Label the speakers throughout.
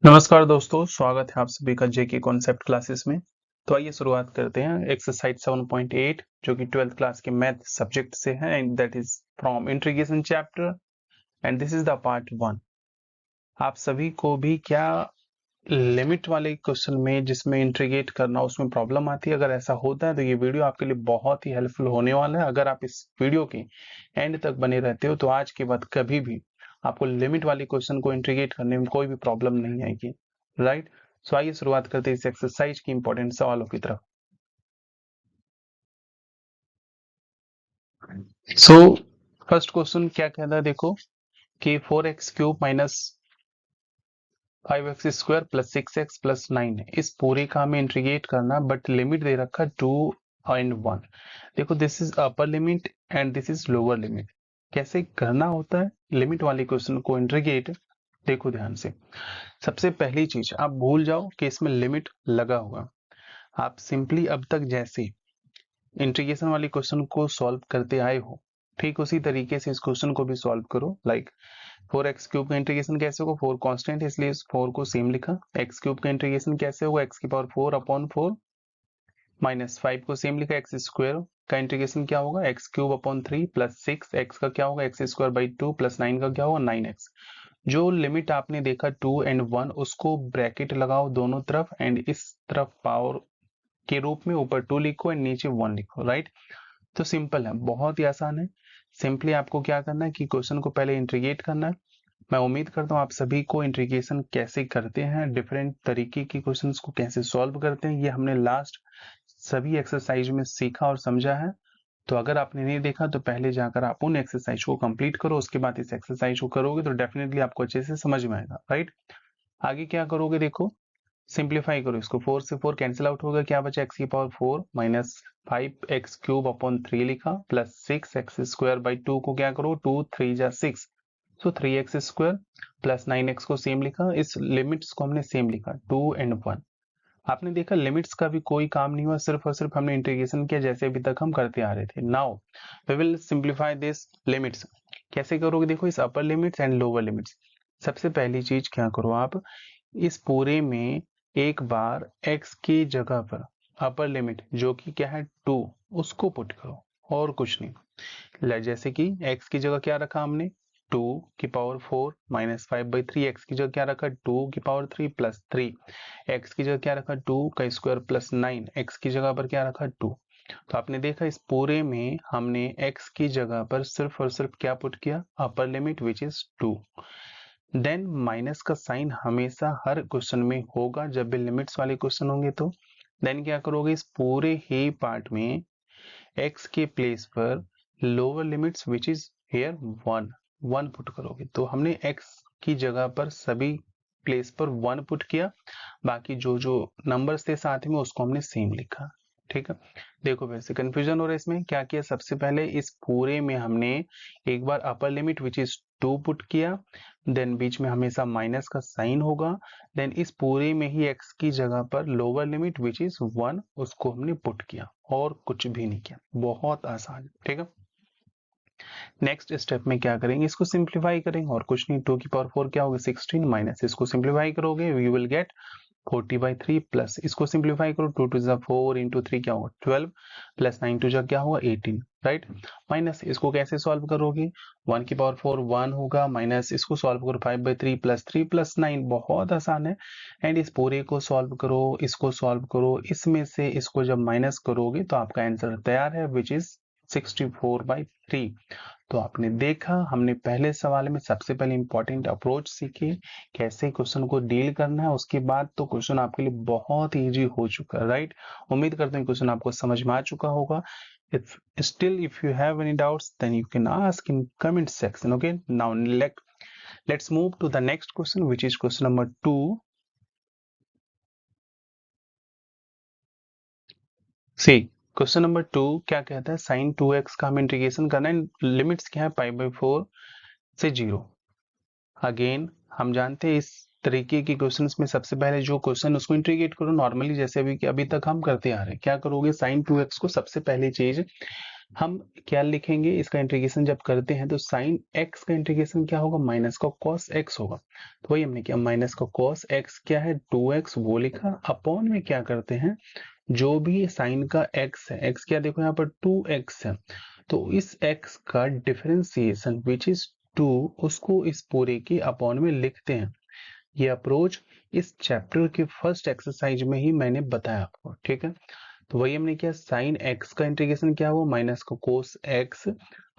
Speaker 1: नमस्कार दोस्तों, स्वागत है आप सभी का जेके कॉन्सेप्ट क्लासेस में। तो आइए शुरुआत करते हैं एक्सरसाइज 7.8 जो कि 12th क्लास के मैथ सब्जेक्ट से है and that is from integration chapter and this is the part 1। आप सभी को भी क्या लिमिट वाले क्वेश्चन में जिसमें इंटीग्रेट करना उसमें प्रॉब्लम आती है? अगर ऐसा होता है तो ये वीडियो आपके लिए बहुत ही हेल्पफुल होने वाला है। अगर आप इस वीडियो के एंड तक बने रहते हो तो आज के बाद कभी भी आपको लिमिट वाले क्वेश्चन को इंटीग्रेट करने में कोई भी प्रॉब्लम नहीं आएगी, राइट? सो आइए शुरुआत करते हैं इस एक्सरसाइज की इंपॉर्टेंट सवालों की तरफ। सो फर्स्ट क्वेश्चन क्या कहता है, देखो कि 4x³ minus 5x² plus 6x plus 9 है। इस पूरे का हमें इंटीग्रेट करना, बट लिमिट दे रखा 2 एंड 1। देखो this is upper limit and this is lower limit. कैसे करना होता है लिमिट वाले क्वेश्चन को इंटीग्रेट? देखो ध्यान से, सबसे पहली चीज आप भूल जाओ कि इसमें लिमिट लगा हुआ। आप सिंपली अब तक जैसे इंटीग्रेशन वाले क्वेश्चन को सॉल्व करते आए हो, ठीक उसी तरीके से इस क्वेश्चन को भी सॉल्व करो। लाइक 4x³ का इंटीग्रेशन कैसे होगा? 4 कांस्टेंट है इसलिए इस 4 को सेम लिखा। x³ का इंटीग्रेशन कैसे होगा? x⁴/4 माइनस 5 को सेम लिखा। x² का इंटीग्रेशन क्या होगा? x³/3 प्लस 6 x का क्या होगा? x²/2 प्लस 9 का क्या होगा? 9x। जो लिमिट आपने देखा 2 एंड 1 उसको ब्रैकेट लगाओ दोनों तरफ एंड इस तरफ पावर के रूप में ऊपर 2 लिखो एंड नीचे 1 लिखो, राइट? तो सिंपल है, बहुत ही आसान है। सिंपली आपको क्या करना है कि क्वेश्चन को पहले इंटीग्रेट करना है। मैं उम्मीद करता हूँ आप सभी को इंटीग्रेशन कैसे करते हैं, डिफरेंट तरीके के क्वेश्चंस को कैसे सॉल्व करते हैं, ये हमने लास्ट सभी एक्सरसाइज में सीखा और समझा है। तो अगर आपने नहीं देखा तो पहले जाकर आप उन एक्सरसाइज को कंप्लीट करो, उसके बाद इस एक्सरसाइज को करोगे तो डेफिनेटली आपको अच्छे से समझ में आएगा, राइट? आगे क्या करोगे, देखो सिंप्लीफाई करो इसको। 4 से 4 कैंसिल आउट होगा, क्या बचा? x⁴ माइनस 5x³ लिखा प्लस 6x² को क्या करो? 2 3 जा 6, सो 3x² प्लस 9x को सेम लिखा। इस लिमिट्स को हमने सेम लिखा 2 एंड 1। आपने देखा लिमिट्स का भी कोई काम नहीं हुआ, सिर्फ और सिर्फ हमने इंटीग्रेशन किया जैसे अभी तक हम करते आ रहे थे। Now we will simplify this limits. कैसे करोगे? देखो इस upper limits and lower limits. सबसे पहली चीज क्या करो आप, इस पूरे में एक बार x की जगह पर अपर लिमिट जो कि क्या है 2 उसको पुट करो और कुछ नहीं। जैसे कि x की जगह क्या रखा हमने? 2⁴ माइनस 5/3। x की जगह क्या रखा? 2⁴ प्लस 3। x की जगह क्या रखा? 2 का स्क्वायर प्लस 9। x की जगह पर क्या रखा? 2। तो आपने देखा इस पूरे में हमने x की जगह पर सिर्फ और सिर्फ क्या पुट किया? Upper limit which is 2। Then minus का साइन हमेशा हर क्वेश्चन में होगा जब भी लिमिट्स वाले क्वेश्चन होंगे। तो देन क्या करोगे, इस पूरे ही पार्ट में x के प्लेस पर lower limits which is here 1 put करोगे। तो हमने x की जगह पर सभी प्लेस पर 1 पुट किया, बाकी जो जो नंबर्स थे साथ में उसको हमने सेम लिखा। ठीक है, देखो वैसे कंफ्यूजन हो रहा है इसमें। क्या किया? सबसे पहले इस पूरे में हमने एक बार upper limit which is 2 put किया, देन बीच में हमेशा माइनस का साइन होगा, देन इस पूरे में ही x की जगह पर लोअर लिमिट विच इज 1 उसको हमने पुट किया और कुछ भी नहीं किया। बहुत आसान, ठीक है। नेक्स्ट स्टेप में क्या करेंगे, इसको सिंप्लीफाई करेंगे और कुछ नहीं। 2⁴ क्या होगा? 16 माइनस इसको सिंप्लीफाई करोगे यू विल गेट 40/3 प्लस इसको सिंप्लीफाई करो 2 2 4 इंटू 3 क्या होगा? 12 प्लस 9 2 क्या होगा? 18, राइट? माइनस इसको कैसे सॉल्व करोगे? 1⁴ 1 होगा, माइनस इसको सॉल्व करो 5/3 प्लस 3 प्लस 9, बहुत आसान है। एंड इस पूरे को सॉल्व करो, इसको सॉल्व करो, इसमें से इसको जब माइनस करोगे तो आपका आंसर तैयार है विच इज 64/3। तो आपने देखा हमने पहले सवाल में सबसे पहले इंपॉर्टेंट अप्रोच सीखी, कैसे क्वेश्चन को डील करना है, उसके बाद तो क्वेश्चन आपके लिए बहुत इजी हो चुका है, राइट? उम्मीद करते हैं क्वेश्चन आपको समझ में आ चुका होगा। If you have any doubts, then you can ask in comment section. Okay, now let's move to the next question, which is question number 2. See, question number 2 क्या कहता है? sin 2x का हमें इंटीग्रेशन करना है, लिमिट्स क्या है? π/4 से 0। अगेन हम जानते हैं इस तरीके के क्वेश्चंस में सबसे पहले जो क्वेश्चन उसको इंटीग्रेट करो नॉर्मली, जैसे अभी तक हम करते आ रहे हैं। क्या करोगे? sin 2x को सबसे पहली चीज हम क्या लिखेंगे, इसका इंटीग्रेशन जब करते हैं तो साइन एक्स का इंटीग्रेशन क्या होगा, माइनस का कॉस एक्स होगा। तो वही हमने किया, माइनस का कॉस एक्स क्या है 2x वो लिखा, अपॉन में क्या करते हैं जो भी साइन का x है, x क्या देखो यहाँ पर 2x है, तो इस x का डिफरेंशिएशन विच इज 2 उसको इस पूरे के अपॉन में लिखते हैं। ये अप्रोच इस चैप्टर के फर्स्ट एक्सरसाइज में ही मैंने बताया आपको, ठीक है। तो वही हमने किया, साइन एक्स का इंटीग्रेशन क्या हुआ, माइनस का कोस एक्स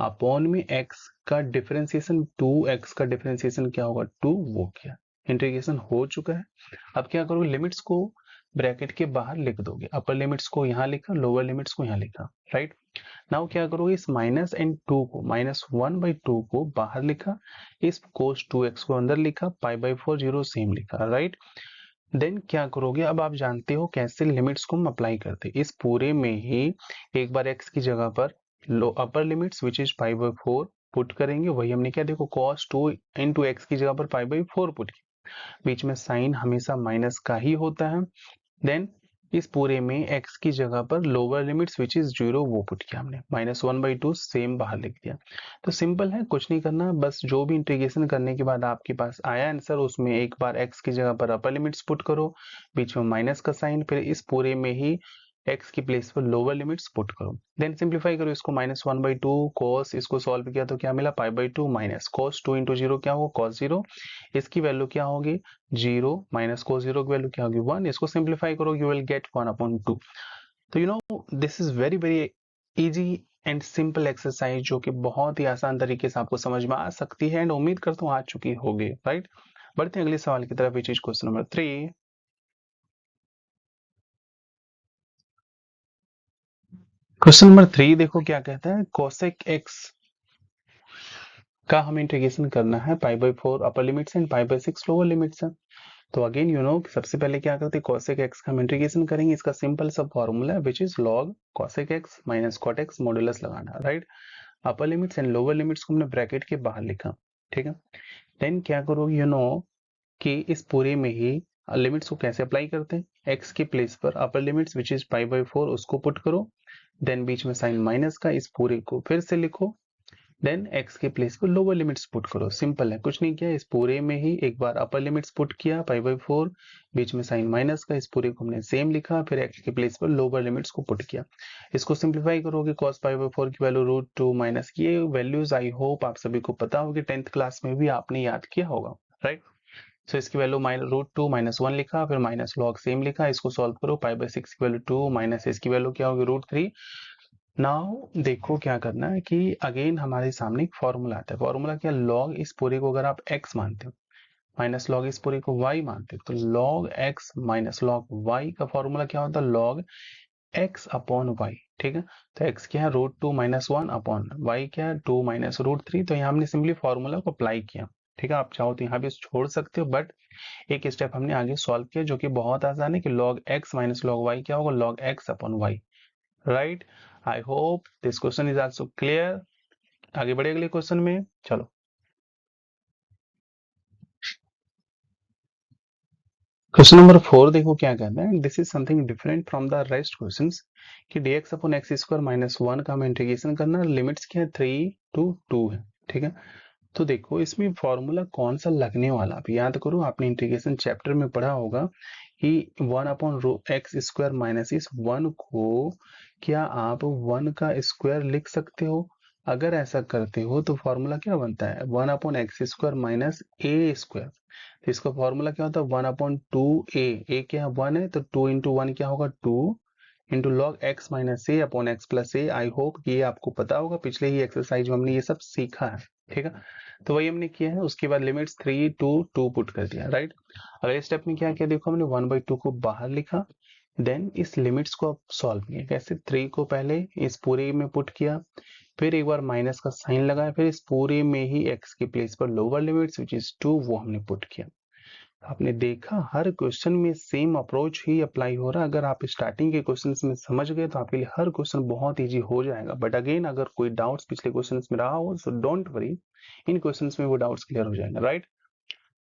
Speaker 1: अपॉन में एक्स का डिफरेंशिएशन 2x का डिफरेंशिएशन क्या होगा 2 वो किया, इंटीग्रेशन हो चुका है। अब क्या करोगे, लिमिट्स को ब्रैकेट के बाहर लिख दोगे, अपर लिमिट्स को यहाँ लिखा, लोअर लिमिट्स को यहाँ लिखा, राइट। नाउ क्या करोगे, इस माइनस एंड 2 को, -1/2 को बाहर लिखा, इस कोस 2x को अंदर लिखा, π/4 0 सेम लिखा, राइट। देन क्या करोगे, अब आप जानते हो कैसे लिमिट्स को हम अप्लाई करते हैं, इस पूरे में ही एक बार x की जगह पर लो upper limits which is π/4 put करेंगे, वही हमने क्या देखो cos 2 इंटू एक्स की जगह पर π/4 पुट किया, बीच में साइन हमेशा माइनस का ही होता है। देन इस पूरे में x की जगह पर लोअर लिमिट्स विच इज 0 वो पुट किया हमने, -1/2 सेम बाहर लिख दिया। तो सिंपल है, कुछ नहीं करना, बस जो भी इंटीग्रेशन करने के बाद आपके पास आया आंसर उसमें एक बार x की जगह पर अपर लिमिट्स पुट करो, बीच में माइनस का साइन, फिर इस पूरे में ही x की प्लेस पर लोअर लिमिट्स पुट करो, देन सिंप्लीफाई करो इसको, -1/2 cos, इसको सॉल्व किया तो क्या मिला π/2 माइनस cos 2 इंटू 0 क्या होगा cos 0, इसकी वैल्यू क्या होगी 0 माइनस cos 0 की वैल्यू क्या होगी 1, इसको सिंप्लीफाई करो यू विल गेट 1/2। तो you know this is very very easy and simple exercise जो कि बहुत ही आसान तरीके से आपको समझ में आ सकती है, एंड उम्मीद करता हूँ आ चुकी होगी, राइट। बढ़ते हैं अगले सवाल की तरफ, which is question number 3। Question number 3 देखो क्या कहता है, cosec x का हमें इंटीग्रेशन करना है, π/4 upper limits and π/6 lower limits है। तो अगेन यू नो सबसे पहले क्या करते हैं, cosec x का हम इंटीग्रेशन करेंगे, इसका सिंपल सा फॉर्मूला है which is log cosec x minus cot x modulus लगाना, right. Upper limits and lower limits को हमने ब्रैकेट के बाहर लिखा, ठीक है। देन क्या करोगे, यू नो कि इस पूरे में ही लिमिट्स को कैसे अप्लाई करते हैं, x की प्लेस पर अपर लिमिट्स विच इज π/4 उसको पुट करो, देन बीच में साइन माइनस का, इस पूरे को फिर से लिखो, देन x के प्लेस पर लोअर लिमिट्स पुट करो, सिंपल है, कुछ नहीं किया, इस पूरे में ही एक बार अपर लिमिट्स पुट किया π/4, बीच में साइन माइनस का, इस पूरे को हमने सेम लिखा, फिर x के प्लेस पर लोअर लिमिट्स को पुट किया, इसको सिंप्लीफाई करोगे, cos π/4 की वैल्यू √2 माइनस, ये वैल्यूज आई होप आप सभी को पता होगी, 10th क्लास में भी आपने याद किया होगा, राइट। सो इसकी वैल्यू √2 -1 लिखा, फिर माइनस लॉग सेम लिखा, इसको सॉल्व करो, π/6 की वैल्यू 2 माइनस इसकी वैल्यू क्या होगी √3। नाउ देखो क्या करना है कि अगेन हमारे सामने एक फॉर्मूला आता है, फॉर्मूला क्या, लॉग इस पूरे को अगर आप x मानते हो माइनस लॉग इस पूरे को y मानते हो, तो log x minus log y का फॉर्मूला क्या होता है, log x अपॉन y, ठीक है। तो x क्या है √2 -1 अपॉन y क्या है 2 माइनस √3, तो यहाँ हमने सिंपली फॉर्मूला को अप्लाई किया, ठीक है। आप चाहो तो यहाँ भी छोड़ सकते हो, बट एक स्टेप हमने आगे सॉल्व किया जो कि बहुत आसान है कि log x minus log y क्या होगा, log x upon y, right. I hope this question is also clear. आगे बढ़े अगले क्वेश्चन में, चलो। क्वेश्चन नंबर 4 देखो क्या कहता है, this is something different from the rest questions कि dx अपॉन एक्स स्क्वायर -1 का हमें इंटीग्रेशन करना, लिमिट्स क्या है 3 to 2 है, ठीक है। तो देखो इसमें फॉर्मूला कौन सा लगने वाला, आप याद करो आपने इंटीग्रेशन चैप्टर में पढ़ा होगा कि 1 अपॉन एक्स स्क्वायर माइनस इस 1 को क्या आप 1 का स्क्वायर लिख सकते हो, अगर ऐसा करते हो तो फॉर्मूला क्या बनता है 1 अपॉन एक्स स्क्वायर माइनस ए स्क्वायर, तो इसका फॉर्मूला क्या होता है 1/2a, ए क्या है 1 है तो 2 इंटू 1 क्या होगा 2 into log x minus A upon x plus A. I hope ये आपको पता होगा, पिछले ही एक्सरसाइज में हमने ये सब सीखा है, ठीक है। तो वही हमने किया है, उसके बाद लिमिट्स 3 to 2 पुट कर दिया, राइट। अगले स्टेप में क्या किया देखो, हमने 1/2 को बाहर लिखा, देन इस लिमिट्स को अब सॉल्व किया, कैसे 3 को पहले इस पूरे में पुट किया, फिर एक बार माइनस का साइन लगाया, फिर इस पूरे में ही x की प्लेस पर लोअर लिमिट्स विच इज 2 वो हमने पुट किया। आपने देखा हर क्वेश्चन में सेम अप्रोच ही अप्लाई हो रहा है, अगर आप स्टार्टिंग के क्वेश्चंस में समझ गए तो आपके लिए हर क्वेश्चन बहुत इजी हो जाएगा, बट अगेन अगर कोई डाउट्स पिछले क्वेश्चंस में रहा हो so don't worry, in questions में वो डाउट्स क्लियर हो जाएंगे, राइट।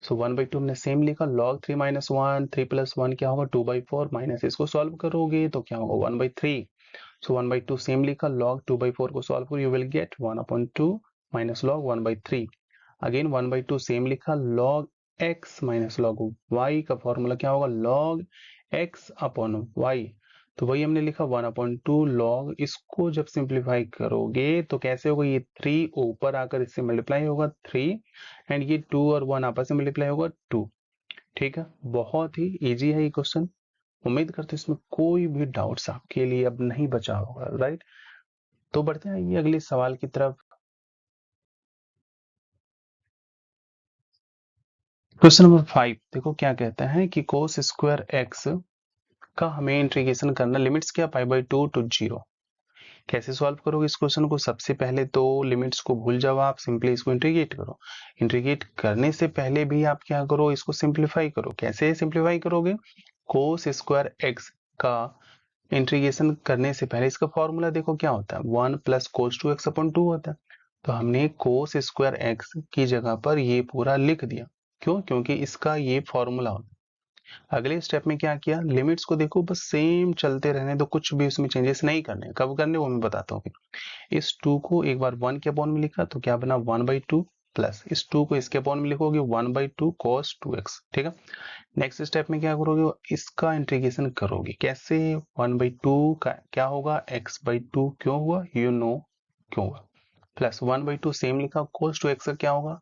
Speaker 1: सो 1/2 हमने सेम लिखा, log 3 -1 3 + 1 क्या होगा 2/4 माइनस इसको सॉल्व करोगे तो क्या होगा 1/3। सो 1/2 सेम लिखा, log 2/4 को सॉल्व करो, you will get 1/2 minus log 1/3। Again 1/2 same लिखा, log x minus log y का फॉर्मूला क्या होगा, log x अपॉन y। तो वही हमने लिखा 1/2 log, इसको जब सिंप्लीफाई करोगे तो कैसे होगा, ये 3 ऊपर आकर इससे मल्टीप्लाई होगा 3, एंड ये 2 और 1 आपस में मल्टीप्लाई होगा 2। ठीक है, बहुत ही इजी है ये क्वेश्चन। उम्मीद करते इसमें कोई भी डाउट्स आपके लिए अब नहीं बचा होगा, राइट। तो बढ़ते हैं ये अगले सवाल की तरफ। क्वेश्चन नंबर 5 देखो क्या कहता है कि cos स्क्वायर x का हमें इंटीग्रेशन करना, लिमिट्स क्या, π/2 टू 0। कैसे सॉल्व करोगे इस क्वेश्चन को, सबसे पहले तो लिमिट्स को भूल जाओ, आप सिंपली इसको इंटीग्रेट करो। इंटीग्रेट करने से पहले भी आप क्या करो, इसको सिंप्लीफाई करो। कैसे सिंप्लीफाई करोगे, cos स्क्वायर x का इंटीग्रेशन करने से पहले इसका फॉर्मूला देखो क्या होता है, 1 प्लस cos 2x अपॉन 2 होता है। तो हमने cos स्क्वायर x की जगह पर ये पूरा लिख दिया। क्यों, क्योंकि इसका ये फॉर्मूला होता है। अगले स्टेप में क्या किया, लिमिट्स को देखो बस सेम चलते रहने दो, कुछ भी उसमें चेंजेस नहीं करने। कब करने वो मैं बताता हूँ। इस 2 को एक बार 1 के अपॉन में लिखा तो क्या बना 1/2, प्लस इस 2 को इसके अपॉन में लिखोगे 1/2 cos 2x। ठीक है, नेक्स्ट स्टेप में क्या करोगे, इसका इंटीग्रेशन करोगे। कैसे, 1/2 का क्या होगा, x/2 क्यों हुआ, यू नो क्यों हुआ, प्लस 1/2 सेम लिखा, cos 2x का क्या होगा,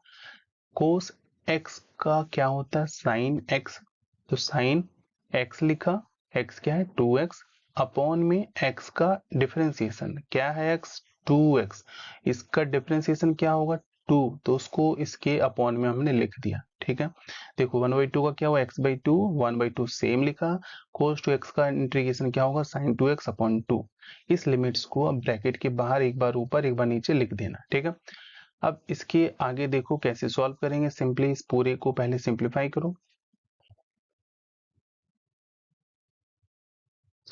Speaker 1: cos x का क्या होता है, sin x। तो sin x लिखा, x क्या है 2x, अपॉन में x का डिफरेंशिएशन क्या है, x 2x, इसका डिफरेंशिएशन क्या होगा 2, तो उसको इसके अपॉन में हमने लिख दिया। ठीक है, देखो 1/2 का क्या हुआ, x/2, 1/2 सेम लिखा, cos 2x का इंटीग्रेशन क्या होगा, sin 2x अपॉन 2। इस लिमिट्स को अब ब्रैकेट के बाहर एक बार ऊपर एक बार नीचे लिख देना। ठीक है, अब इसके आगे देखो कैसे सॉल्व करेंगे, सिंपली इस पूरे को पहले सिंप्लीफाई करो।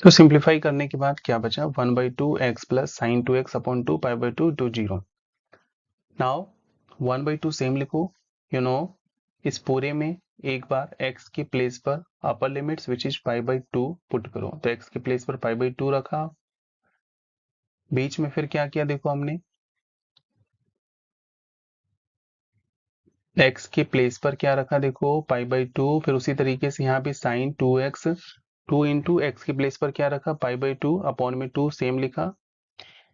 Speaker 1: तो सिंप्लीफाई करने के बाद क्या बचा, 1/2 x plus sine 2x upon 2 π/2 to 0। Now 1/2 same लिखो, यू नो इस पूरे में एक बार x की प्लेस पर upper limits which is π/2 put करो। तो x की प्लेस पर π/2 रखा, बीच में फिर क्या किया देखो हमने, x की प्लेस पर क्या रखा देखो π/2, फिर उसी तरीके से यहाँ पे साइन 2x, 2 इंटू एक्स की प्लेस पर क्या रखा π/2 अपॉन में 2 सेम लिखा,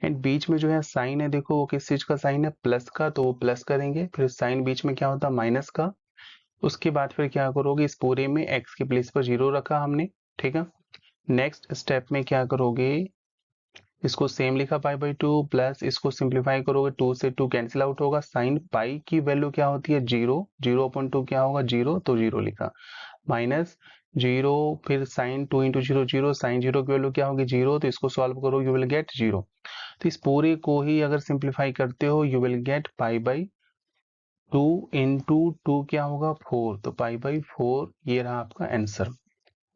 Speaker 1: एंड बीच में जो है साइन है देखो वो किस चीज का साइन है, प्लस का, तो वो प्लस करेंगे, फिर साइन बीच में क्या होता है माइनस का। उसके बाद फिर क्या करोगे, इस पूरे में x की प्लेस पर 0 रखा हमने। ठीक है, नेक्स्ट स्टेप में क्या करोगे, इसको सेम लिखा π/2, प्लस इसको सिंप्लीफाई करोगे, 2 से 2 कैंसिल आउट होगा, साइन पाई की वैल्यू क्या होती है 0, 0/2 क्या होगा 0, तो 0 लिखा, माइनस 0, फिर साइन 2 इंटू 0 0, साइन 0 की वैल्यू क्या होगी 0, तो इसको सॉल्व करो यू विल गेट 0। तो इस पूरे को ही अगर सिंप्लीफाई करते हो यू विल गेट π/2 इंटू 2 क्या होगा 4, तो π/4 ये रहा आपका आंसर।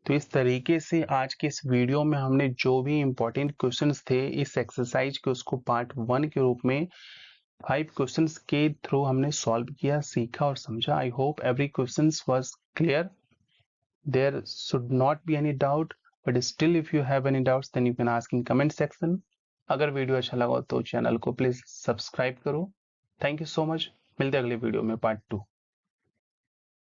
Speaker 1: तो इस तरीके से आज के इस वीडियो में हमने जो भी इंपॉर्टेंट क्वेश्चंस थे इस एक्सरसाइज के, उसको पार्ट 1 के रूप में 5 क्वेश्चंस के थ्रू हमने सॉल्व किया, सीखा और समझा। I hope every questions was clear, there should not be any doubt, but still if you have any doubts then you can ask in comment section। अगर वीडियो अच्छा लगा तो चैनल को प्लीज सब्सक्राइब करो। थैंक यू सो मच, मिलते हैं अगले video में पार्ट 2।